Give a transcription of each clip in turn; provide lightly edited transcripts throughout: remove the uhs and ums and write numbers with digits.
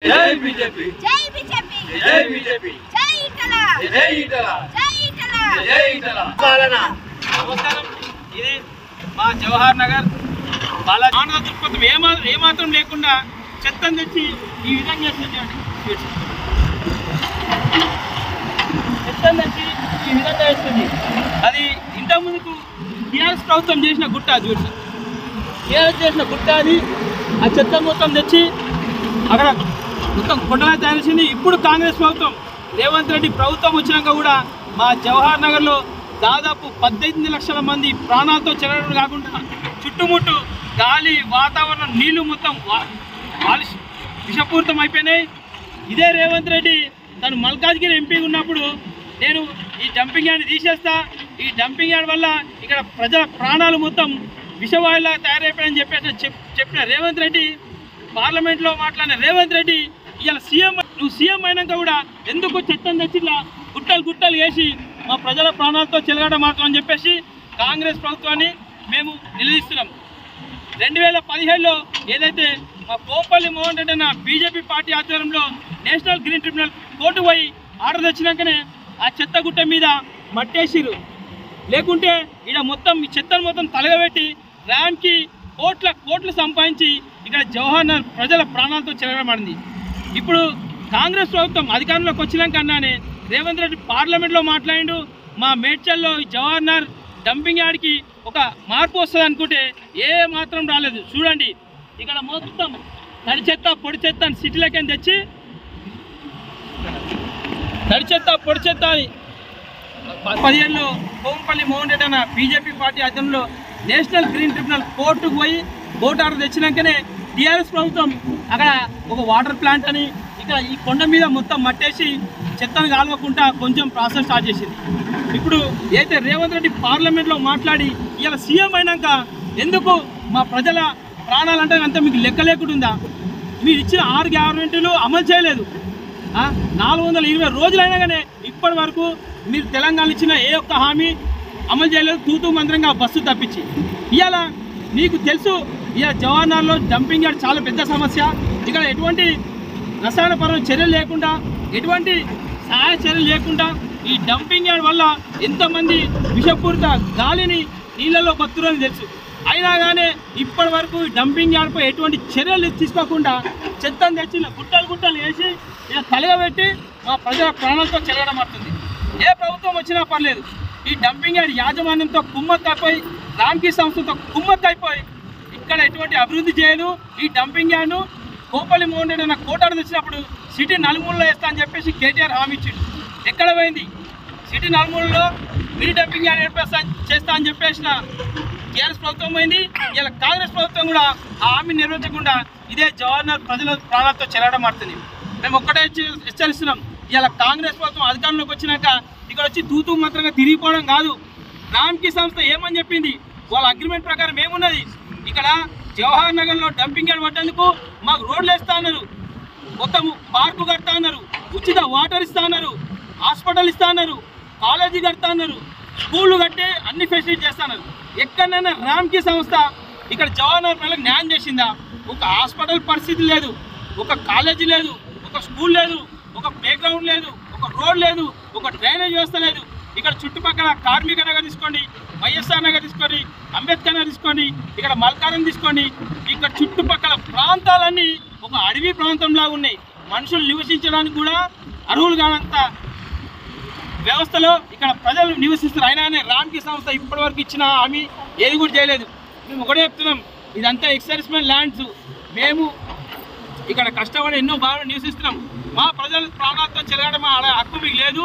జై బీజేపీ జై బీజేపీ జై బీజేపీ జై ఇటల జై ఇటల జై ఇటల జై ఇటల పాలన. నమస్కారం. ఇది మా జవహర్ నగర్ మానవ దృక్పథం ఏమాత్రం లేకుండా చెత్తను తెచ్చి ఈ విధంగా చేస్తుంది. చెత్తను తెచ్చి ఈ విధంగా వేస్తుంది. అది ఇంతకుముందుకు టీఆర్ఎస్ ప్రభుత్వం చేసిన గుట్ట. చూసి టీఆర్ఎస్ చేసిన గుట్ట అది. ఆ చెత్త మొత్తం తెచ్చి అక్కడ మొత్తం కొండలా తయారు చేసింది. ఇప్పుడు కాంగ్రెస్ ప్రభుత్వం రేవంత్ రెడ్డి ప్రభుత్వం వచ్చినాక కూడా మా జవహర్ నగర్లో దాదాపు 18 లక్షల మంది ప్రాణాలతో చెరగడం కాకుండా చుట్టుముట్టు గాలి వాతావరణం నీళ్లు మొత్తం విషపూరితం అయిపోయినాయి. ఇదే రేవంత్ రెడ్డి తను మల్కాజ్గిరి ఎంపీ ఉన్నప్పుడు నేను ఈ డంపింగ్ యార్డ్ తీసేస్తా, ఈ డంపింగ్ యార్డ్ వల్ల ఇక్కడ ప్రజల ప్రాణాలు మొత్తం విషవాయులా తయారైపోయాయని చెప్పిన రేవంత్ రెడ్డి, పార్లమెంట్లో మాట్లాడిన రేవంత్ రెడ్డి ఇవాళ నువ్వు సీఎం అయినాక కూడా ఎందుకు చెత్తను తెచ్చి ఇలా గుట్టలు వేసి మా ప్రజల ప్రాణాలతో చెలగడం మాత్రం అని చెప్పేసి కాంగ్రెస్ ప్రభుత్వాన్ని మేము నిలదీస్తున్నాం. 2017లో ఏదైతే మా కోపల్లి మోహన్ రెడ్డి అన్న బీజేపీ పార్టీ ఆధ్వర్యంలో నేషనల్ గ్రీన్ ట్రిబ్యునల్ కోర్టు పోయి ఆర్డర్ తెచ్చినాకనే ఆ చెత్త గుట్ట మీద మట్టేసిరు. లేకుంటే ఇక్కడ మొత్తం ఈ చెత్తను మొత్తం తలగబెట్టి ర్యాన్కి కోట్లు సంపాదించి ఇక్కడ జవహర్ నగర్ ప్రజల ప్రాణాలతో చెలగడమైంది. ఇప్పుడు కాంగ్రెస్ ప్రభుత్వం అధికారంలోకి వచ్చినాక అన్నానే రేవంత్ రెడ్డి పార్లమెంట్లో మాట్లాడిండు, మా మేడ్చల్లో జవహర్ నగర్ డంపింగ్ యార్డ్కి ఒక మార్పు వస్తుంది అనుకుంటే ఏ మాత్రం రాలేదు. చూడండి ఇక్కడ మొత్తం తడి చెత్త పొడి చెత్త అని సిటీలకి తెచ్చి తడి చెత్త పొడి చెత్త అని 2017లో కోంపల్లి మోహన్ రెడ్డి అన్న బీజేపీ పార్టీ ఆధ్వర్యంలో నేషనల్ గ్రీన్ ట్రిబ్యునల్ కోర్టుకు పోయి కోర్టు ఆర్డర్ తెచ్చినాకనే టీఆర్ఎస్ ప్రభుత్వం అక్కడ ఒక వాటర్ ప్లాంట్ అని ఇక్కడ ఈ కొండ మీద మొత్తం మట్టేసి చెత్తను కాలవకుండా కొంచెం ప్రాసెస్ స్టార్ట్ చేసింది. ఇప్పుడు అయితే రేవంత్ రెడ్డి పార్లమెంట్లో మాట్లాడి ఇలా సీఎం అయినాక ఎందుకు మా ప్రజల ప్రాణాలంటే అంతా మీకు లెక్క లేకుండా మీరు ఇచ్చిన 6 గ్యారెంటీలు అమలు చేయలేదు. 420 రోజులైనా కానీ ఇప్పటి వరకు మీరు తెలంగాణ ఇచ్చిన ఏ ఒక్క హామీ అమలు చేయలేదు. తూతూ మంత్రంగా బస్సు తప్పించి ఇవాళ మీకు తెలుసు ఇవాళ జవహర్ నగర్లో డంపింగ్ యార్డ్ చాలా పెద్ద సమస్య. ఇక్కడ ఎటువంటి రసాయనపరమైన చర్యలు లేకుండా ఎటువంటి సహాయ చర్యలు లేకుండా ఈ డంపింగ్ యార్డ్ వల్ల ఎంతోమంది విషపూరిత గాలిని నీళ్ళలో బతురని తెలుసు. అయినా కానీ ఇప్పటి వరకు డంపింగ్ యార్డ్పై ఎటువంటి చర్యలు తీసుకోకుండా చెత్తను తెచ్చి గుట్టలు వేసి ఇలా తలగబెట్టి మా ప్రజల ప్రాణాలతో చెరగడం అవుతుంది. ఏ ప్రభుత్వం వచ్చినా పర్లేదు, ఈ డంపింగ్ యార్డ్ యాజమాన్యంతో కుమ్మక్కైపోయి రామ్కీ సంస్థతో కుమ్మక్కైపోయి ఇక్కడ ఎటువంటి అభివృద్ధి చేయదు. ఈ డంపింగ్ యార్డ్ను కోపల్లి మోహన్ రెడ్డి అన్న కోటాడు తెచ్చినప్పుడు సిటీ నలుమూలలో వేస్తా అని చెప్పేసి కేటీఆర్ హామీ ఇచ్చిండు. ఎక్కడ పోయింది? సిటీ నలుమూలలో మినీ డంపింగ్ యార్డ్ చేస్తా అని చెప్పేసిన టీఆర్ఎస్ ప్రభుత్వం పోయింది. ఇలా కాంగ్రెస్ ప్రభుత్వం కూడా ఆ హామీ నెరవేర్చకుండా ఇదే జవహర్ నగర్ ప్రజల ప్రాణాలతో చెరగడం మారుతుంది. మేము ఒక్కటే హెచ్చరిస్తున్నాం, ఇలా కాంగ్రెస్ ప్రభుత్వం అధికారంలోకి వచ్చినాక ఇక్కడ వచ్చి తూతూ మాత్రంగా తిరిగిపోవడం కాదు. రామ్కీ సంస్థ ఏమని చెప్పింది, వాళ్ళ అగ్రిమెంట్ ప్రకారం ఏమున్నది, ఇక్కడ జవహర్ నగర్లో డంపింగ్ యార్డ్ పడ్డందుకు మాకు రోడ్లు వేస్తా అన్నారు, మొత్తం పార్కు కడతా అన్నారు, ఉచిత వాటర్ ఇస్తా అన్నారు, హాస్పిటల్ ఇస్తా అన్నారు, కాలేజీ కడతా అన్నారు, స్కూళ్ళు కట్టి అన్ని ఫెసిలిటీ చేస్తున్నారు. ఎక్కడైనా రామ్కీ సంస్థ ఇక్కడ జవహర్ నగర్ ప్రజలకు న్యాయం చేసిందా? ఒక హాస్పిటల్ పరిస్థితి లేదు, ఒక కాలేజీ లేదు, ఒక స్కూల్ లేదు, ఒక ప్లే గ్రౌండ్ లేదు, ఒక రోడ్ లేదు, ఒక డ్రైనేజ్ వ్యవస్థ లేదు. ఇక్కడ చుట్టుపక్కల కార్మిక నగర్ తీసుకోండి, వైఎస్ఆర్ నగర్ తీసుకోండి, అంబేద్కర్ నగర్ తీసుకోండి, ఇక్కడ మల్కారం తీసుకోండి, ఇక్కడ చుట్టుపక్కల ప్రాంతాలన్నీ ఒక అడవి ప్రాంతంలా ఉన్నాయి. మనుషులు నివసించడానికి కూడా అర్హులు కానంత వ్యవస్థలో ఇక్కడ ప్రజలు నివసిస్తారు. అయినా రామ్కీ సంస్థ ఇప్పటివరకు ఇచ్చిన హామీ ఏది కూడా చేయలేదు. మేము ఒకటే చెప్తున్నాం, ఇదంతా ఎక్సైజ్మెంట్ ల్యాండ్స్. మేము ఇక్కడ కష్టపడి ఎన్నో బాగా నివసిస్తున్నాం. మా ప్రజల ప్రాణాలతో చెరగడం హక్కు మీకు లేదు.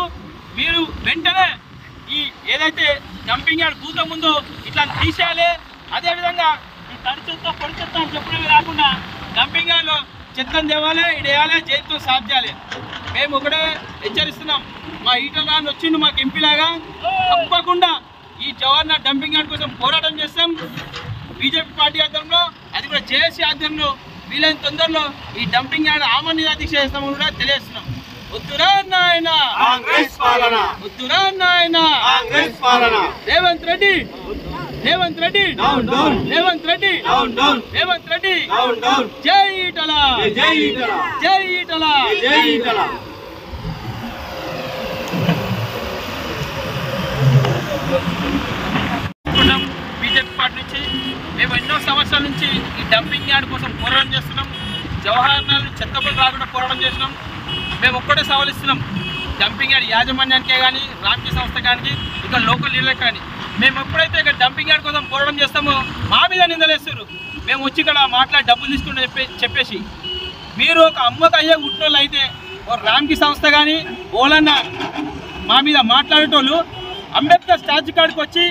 మీరు వెంటనే ఈ ఏదైతే డంపింగ్ యార్డ్ పూత ముందో ఇట్లా తీసేయాలి. అదేవిధంగా ఈ తడి చెత్త పొడి చెత్త అని చెప్పడమే కాకుండా డంపింగ్ యార్డ్లో చెత్తను తేవాలి, ఇడేయాలి, చేతితో సాఫ్ చేయాలి. మేము ఒకటే హెచ్చరిస్తున్నాం, మా ఈటల రాని వచ్చిండు మాకు ఎంపీలాగా, తప్పకుండా ఈ జవహర్ నగర్ డంపింగ్ యార్డ్ కోసం పోరాటం చేస్తాం. బీజేపీ పార్టీ ఆధ్వర్యంలో, అది కూడా జేఏసీ ఆధ్వర్యంలో వీలైన తొందరలో ఈ డంపింగ్ యార్డ్ ఆమరణ నిరాదీక్ష చేస్తామని కూడా తెలియజేస్తున్నాం. వద్దురా నాయన కాంగ్రెస్ పాలన వద్దురా నాయన కాంగ్రెస్ పాలన Revanth Reddy down down Revanth Reddy down down Revanth Reddy down down జై ఈటల జై ఈటల జై ఈటల జై ఈటల బీజేపీ పార్టీ నుంచి మేము ఎన్నో సంవత్సరాల నుంచి ఈ డంపింగ్ యార్డ్ కోసం పోరాటం చేస్తున్నాం. జవహర్లాల్ చెత్తపల్లి రాకుండా పోరాటం చేస్తున్నాం. మేము ఒక్కటే సవాలిస్తున్నాం, డంపింగ్ యార్డ్ యాజమాన్యానికే కానీ రామ్కీ సంస్థ కానీ ఇక లోకల్ లీడర్లకు కానీ మేము ఎప్పుడైతే ఇక్కడ డంపింగ్ యార్డ్ కోసం పోరాటం చేస్తామో మా మీద నిందలేస్తారు. మేము వచ్చి ఇక్కడ మాట్లాడి డబ్బులు తీసుకుంటే చెప్పేసి మీరు ఒక అమ్మకు అయ్యే గుట్టోళ్ళు అయితే ఓ రామ్కీ సంస్థ కానీ ఓలన్న మా మీద మాట్లాడేటోళ్ళు అంబేద్కర్ స్టాచ్యూ కాడికి వచ్చి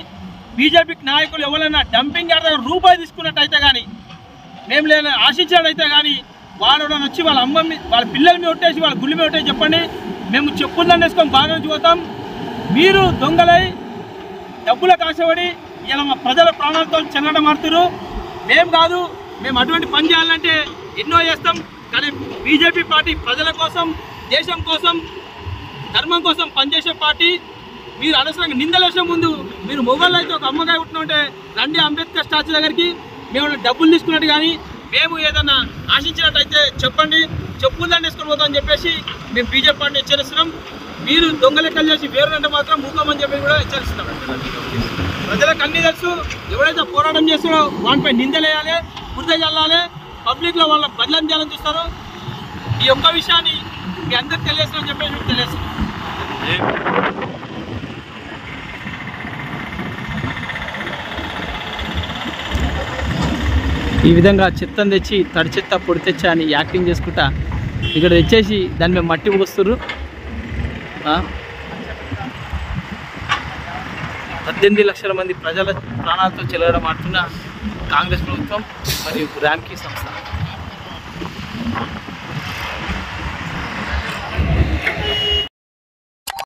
బీజేపీకి నాయకులు ఎవరైనా డంపింగ్ యార్డ్ దగ్గర రూపాయి తీసుకున్నట్టయితే కానీ మేము లేదా ఆశించినట్టయితే కానీ వాళ్ళు వచ్చి వాళ్ళ అమ్మ వాళ్ళ పిల్లల మీద ఒట్టేసి వాళ్ళ గుళ్ళు మీద ఒట్టేసి చెప్పండి, మేము చెప్పులను వేసుకొని బాగా నుంచి పోతాం. మీరు దొంగలై డబ్బులకు ఆశపడి ఇలా మా ప్రజల ప్రాణాలతో చెన్నడం మారుతున్నారు. మేము కాదు, మేము అటువంటి పని చేయాలంటే ఎన్నో చేస్తాం. కానీ బీజేపీ పార్టీ ప్రజల కోసం, దేశం కోసం, ధర్మం కోసం పనిచేసే పార్టీ. మీరు అనవసరంగా నిందలేసే ముందు మీరు మొబైల్ అయితే ఒక అమ్మకాయ ఉంటుంటే రండి అంబేద్కర్ స్టాచ్యూ దగ్గరికి, మేము డబ్బులు తీసుకున్నట్టు కానీ మేము ఏదన్నా ఆశించినట్టయితే చెప్పండి, చెప్పులు వేసుకొని పోతామని చెప్పేసి మేము బీజేపీ పార్టీని హెచ్చరిస్తున్నాం. మీరు దొంగ లెక్కలు చేసి వేరునంటే మాత్రం మూకమని చెప్పి కూడా హెచ్చరిస్తున్నాం. ప్రజలకు అన్నీ తెలుసు, ఎవరైతే పోరాటం చేస్తారో వాటిపై నిందలేయాలి, బురద చల్లాలి, పబ్లిక్లో వాళ్ళ బదలం చేయాలని చూస్తారో ఈ ఒక్క విషయాన్ని మీ అందరికి తెలియజేస్తామని చెప్పేసి మీకు తెలియజేస్తున్నాం. ఈ విధంగా చెత్తను తెచ్చి తడి చెత్త పొడి తెచ్చా అని యాక్టింగ్ చేసుకుంటా ఇక్కడ తెచ్చేసి దాని మీద మట్టి పోస్తుర్రు. 18 లక్షల మంది ప్రజల ప్రాణాలతో చెలగడం ఆడుతున్న కాంగ్రెస్ ప్రభుత్వం మరియు రామ్కీ సంస్థ.